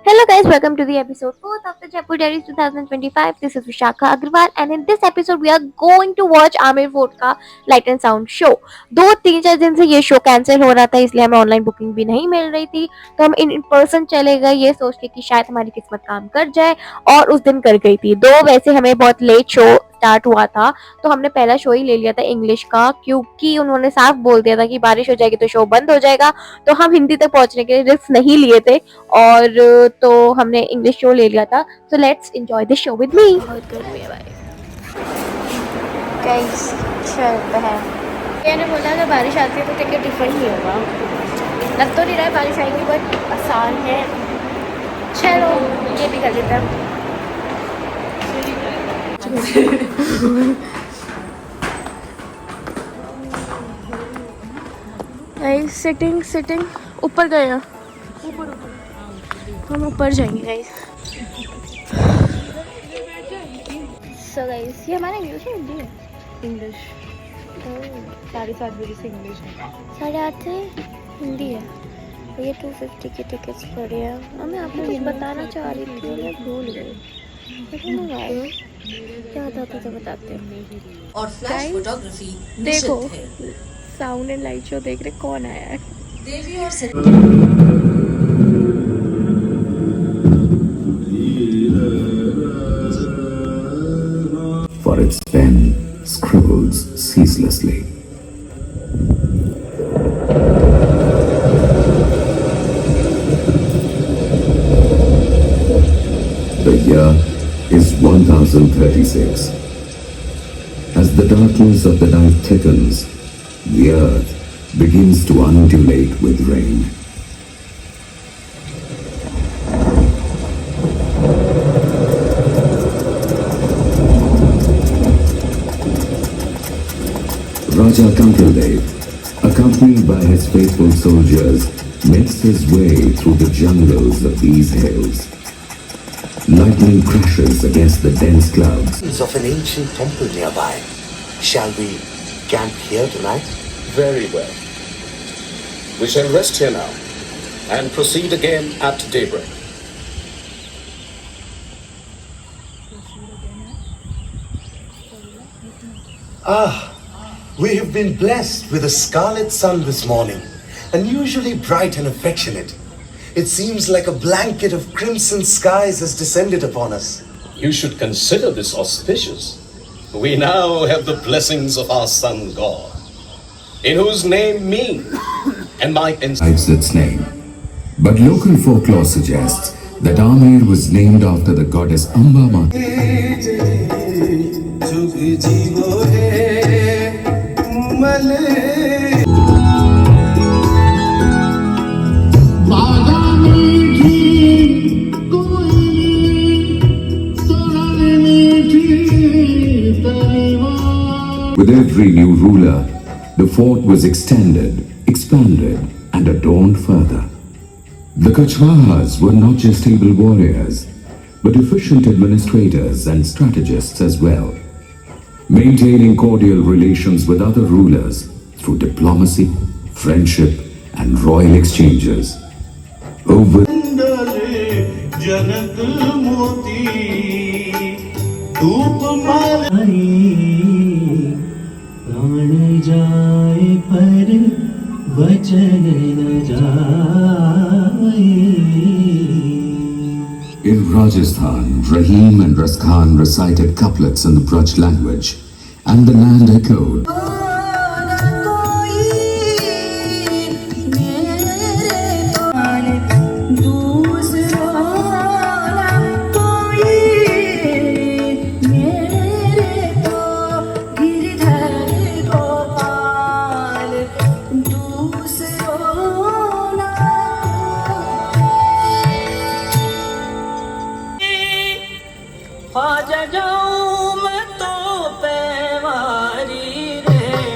Hello guys, welcome to the episode 4th of the Jaipur Diaries 2025. This is Vishakha Agrawal and in this episode we are going to watch Amir Fort का light and sound show. 2-3-4 दिन से ये show cancel हो रहा था, इसलिए हमें online booking भी नहीं मिल रही थी, तो हम इन पर्सन चले गए ये सोच के कि शायद हमारी किस्मत काम कर जाए, और उस दिन कर गई थी। वैसे हमें बहुत लेट शो स्टार्ट हुआ था, तो हमने पहला शो ही ले लिया था इंग्लिश का, क्योंकि उन्होंने साफ बोल दिया था कि बारिश हो जाएगी तो शो बंद हो जाएगा। तो हम हिंदी तक पहुंचने के लिए रिस्क नहीं लिए थे, और तो हमने इंग्लिश शो ले लिया था। So let's enjoy this show with me. बहुत गर्मी है भाई, गाइस चलते हैं। मैंने बोला अगर बारिश आती है तो टिकट डिफरेंट नहीं होगा, लग तो नहीं रहा है बारिश आएगी, बट आसान है। चलो ये भी कर लेते हैं। गाइस सिटिंग ऊपर गए हैं, हम ऊपर जाएंगे गाइस। सो गाइस ये हमारा इंग्लिश है, हिंदी है? इंग्लिश। 7:30 बजे से इंग्लिश है, 8:30 से हिंदी है। ये 250 की टिकट्स पड़े हैं। मैं आपको कुछ बताना चाह रही थी और मैं भूल गई, याद आता तो बताते हैं। और फ्लैश फोटोग्राफी देखो, साउंड एंड लाइट शो देख रहे, कौन आया है? देवी और For its pen scribbles ceaselessly. The year is 1036. As the darkness of the night thickens, the earth begins to undulate with rain. Raja Kankaldev, accompanied by his faithful soldiers, makes his way through the jungles of these hills. Lightning crashes against the dense clouds. Of an ancient temple nearby. Shall we camp here tonight? Very well. We shall rest here now and proceed again at daybreak. We have been blessed with a scarlet sun this morning, unusually bright and affectionate. It seems like a blanket of crimson skies has descended upon us. You should consider this auspicious. We now have the blessings of our sun god, in whose name me and my Hides its name. But local folklore suggests that Amir was named after the goddess Amba Mata. With every new ruler, the fort was extended, expanded, and adorned further. The Kachwahas were not just able warriors, but efficient administrators and strategists as well, maintaining cordial relations with other rulers through diplomacy, friendship, and royal exchanges. Over in Rajasthan, Rahim and Raskhan recited couplets in the Braj language, and the land echoed. Khwaja जाऊं मैं तो पैवारी रे,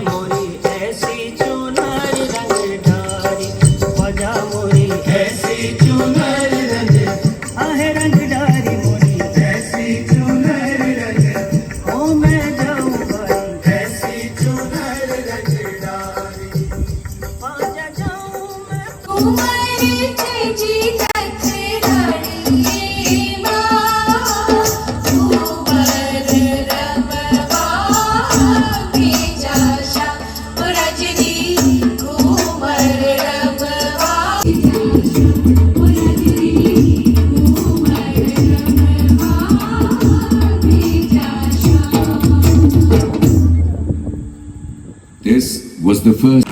was the first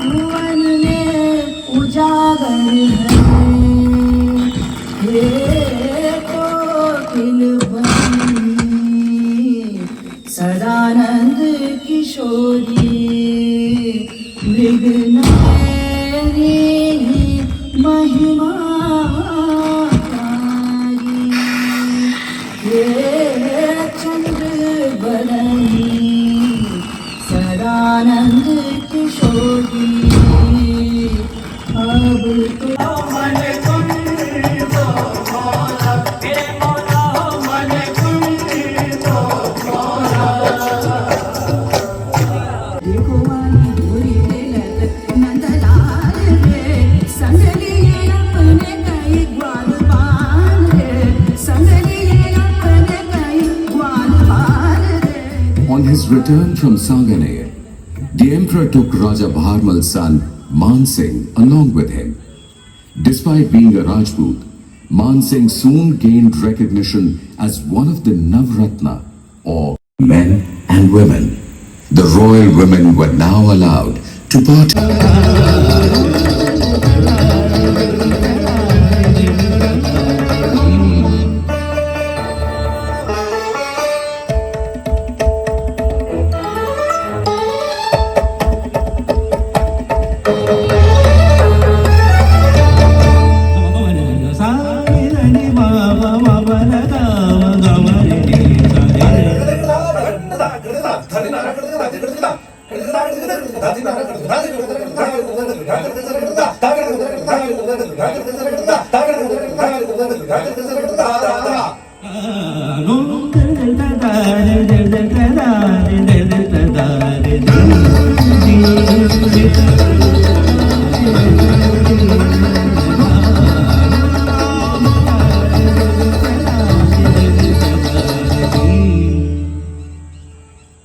भुवन में उजागर है कोकिल बनी सदानंद किशोरी मृगनयनी महिमा चंद्र बदनी सदानंद किशोरी अब तो मन देखो वाली गोरी ललक नंदलाल रे संगलिए अपने कई ग्वाल बाल रे संगलिए अपने कई ग्वाल बाल रे. On his return from Sagarner, the emperor took Raja Bharmal's son Man Singh along with him. Despite being a Rajput, Man Singh soon gained recognition as one of the Navratna, or men and women. The royal women were now allowed to partake.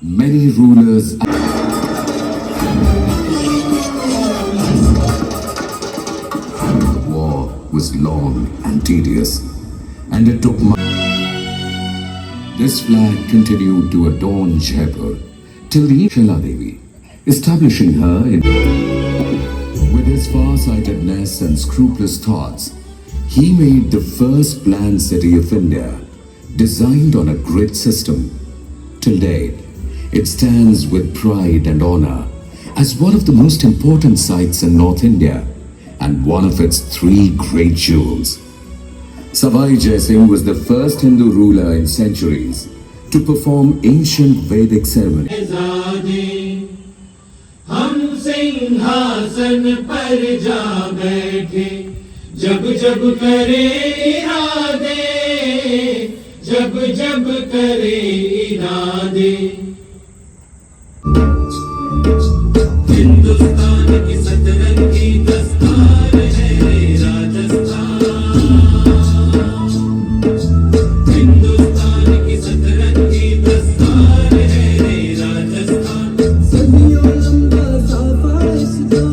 Many rulers the war was long and tedious, and it took months. This flag continued to adorn Jaipur till the Shila Devi, establishing her in. With his far-sightedness and scrupulous thoughts, he made the first planned city of India, designed on a grid system. Till date, it stands with pride and honor as one of the most important sites in North India and one of its three great jewels. Savai Jai Singh was the first Hindu ruler in centuries to perform ancient Vedic ceremonies. हम सिंहासन पर जा बैठे जब जब करे इरादे जब जब करे इरादे हिंदुस्तान की सतरंगी दस्तार है राजस्थान हिंदुस्तान की सतरंगी दस्तार है राजस्थान सदियों लंबा साफा इसका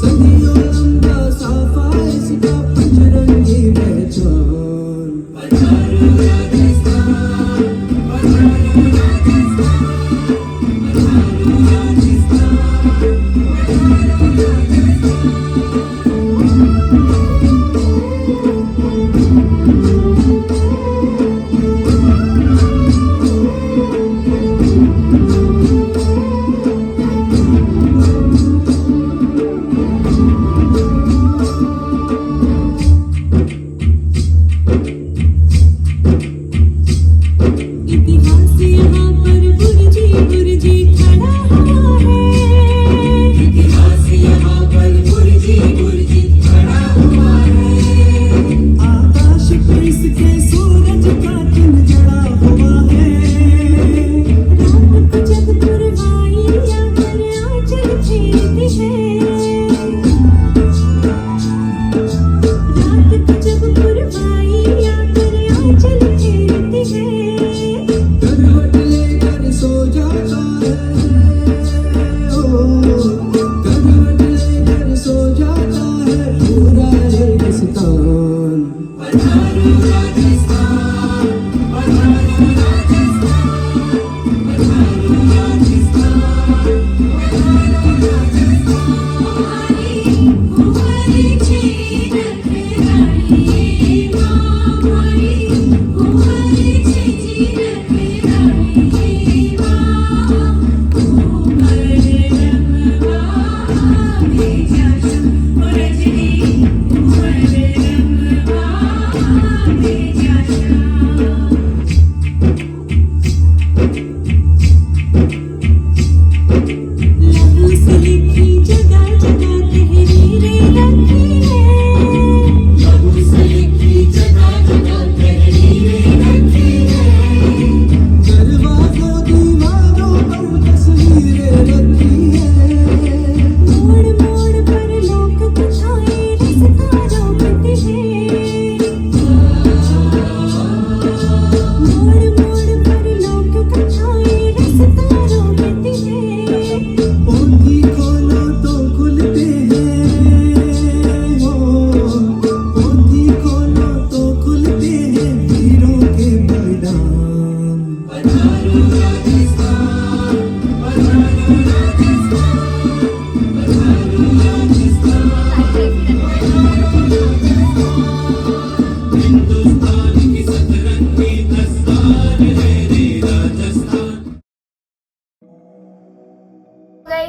सदियों लंबा साफा इसका पंचरंगी पहचान पधारो राजस्थान पधारो राजस्थान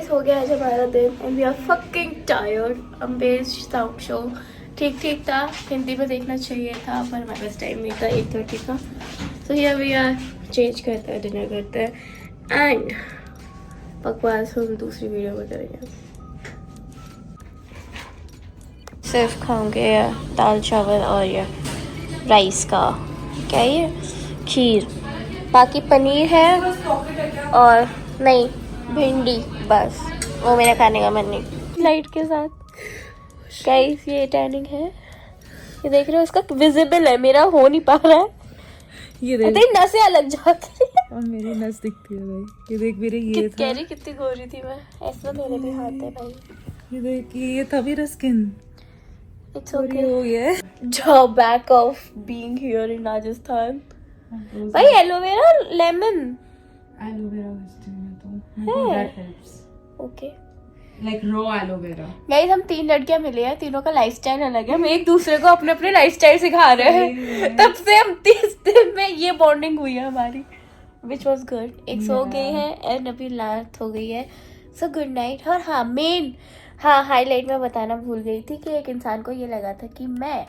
गाइस हो गया आज हमारा दिन and we are fucking tired. अम्बेज साउंड शो ठीक ठीक था, हिंदी में देखना चाहिए था पर हमारे पास टाइम नहीं था 8:30 का। So here we are, change करते हैं, डिनर करते हैं एंड बकवास हम दूसरी वीडियो में करेंगे। सिर्फ खाऊंगे दाल चावल और ये राइस का क्या है ये खीर, बाकी पनीर है और नहीं भिंडी, बस वो मेरा खाने का मन नहीं। लाइट के साथ गाइस ये टैनिंग है, ये देख रहे हो, इसका विजिबल है, मेरा हो नहीं पा रहा है। ये देख तेरी नसें अलग जाती है और मेरी नस दिखती है भाई। ये देख मेरे ये था, कह रही कितनी गोरी थी मैं, ऐसा मेरे भी हाथ है भाई। ये देख ये था मेरा स्किन इट्स और ये ओके। हो गया है। The back of being here in Rajasthan भाई, एलोवेरा लेमन एलोवेरा में तो है। That helps okay like raw aloe vera. Guys हम 3 लड़कियां मिले हैं, तीनों का लाइफस्टाइल अलग है, हम एक दूसरे को अपने अपने लाइफस्टाइल सिखा रहे हैं। तब से हम 30 दिन में ये बॉन्डिंग हुई है हमारी, विच वॉज गुड। एक सो गए हैं एंड अभी रात हो गई है, सो गुड नाइट। और हाँ मेन हाईलाइट में बताना भूल गई थी कि एक इंसान को ये लगा था कि मैं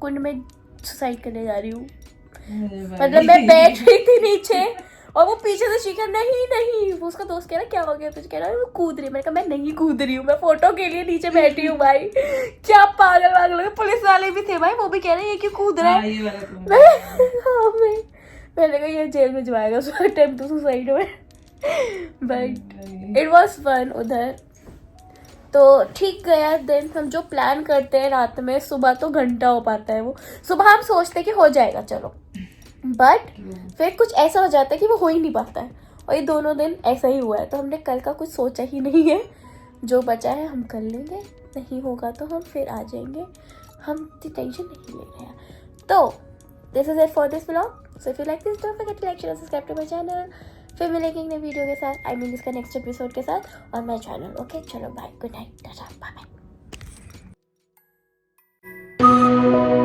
कुंड में सुसाइड करने जा रही हूँ। मतलब मैं बैठ रही थी नीचे और वो पीछे से चीखा नहीं नहीं, वो उसका दोस्त कह रहा क्या हो गया तुझे, कह रहा वो कूद रही है। मैंने कहा मैं नहीं कूद रही हूँ, मैं फोटो के लिए नीचे बैठी हूँ भाई। क्या पागल पागल, पुलिस वाले भी थे भाई, वो भी कह रहे हैं ये क्यों कूद रहा है। ये वाला तो मैंने कहा ये जेल में जवाएगा अटेम्प्ट टू सुसाइड में। बट इट वाज फन उधर, तो ठीक गया दिन। हम जो प्लान करते हैं रात में, सुबह तो घंटा हो पाता है, वो सुबह हम सोचते हैं कि हो जाएगा चलो, बट फिर कुछ ऐसा हो जाता है कि वो हो ही नहीं पाता है। और ये दोनों दिन ऐसा ही हुआ है, तो हमने कल का कुछ सोचा ही नहीं है। जो बचा है हम कर लेंगे, नहीं होगा तो हम फिर आ जाएंगे, हम इतनी टेंशन नहीं ले रहे हैं। तो this is it for this vlog. So if you like this don't forget to like share subscribe to my channel. फिर मिलेंगे एक नए वीडियो के साथ, आई मीन इसका नेक्स्ट एपिसोड के साथ और माय चैनल। ओके चलो bye, good night, tata, bye bye.